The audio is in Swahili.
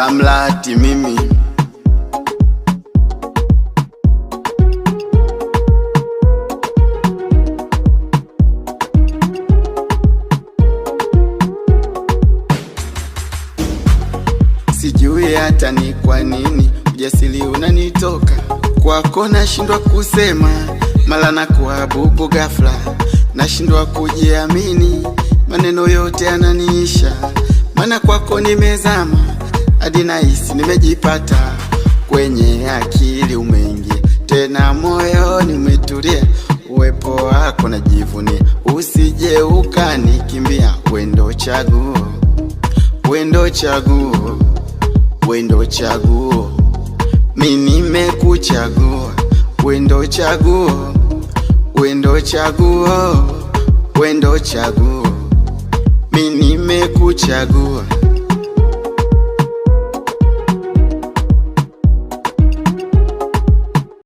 Samlati mimi. Sijui hata ni kwa nini ujasiri unanitoka, kwako nashindwa kusema, mala na kuabubu ghafla, nashindwa kujiamini, maneno yote yananiisha, maana kwako nimezama, hadi nahisi nimejipata, kwenye akili umeingia, tena moyoni umetulia, uwepo wako najivunia, usije ukanikimbia, wendo chaguo, wendo chaguo, wendo chaguo, mimi nimekuchagua, wendo chaguo, wendo chaguo, wendo chaguo, mimi nimekuchagua.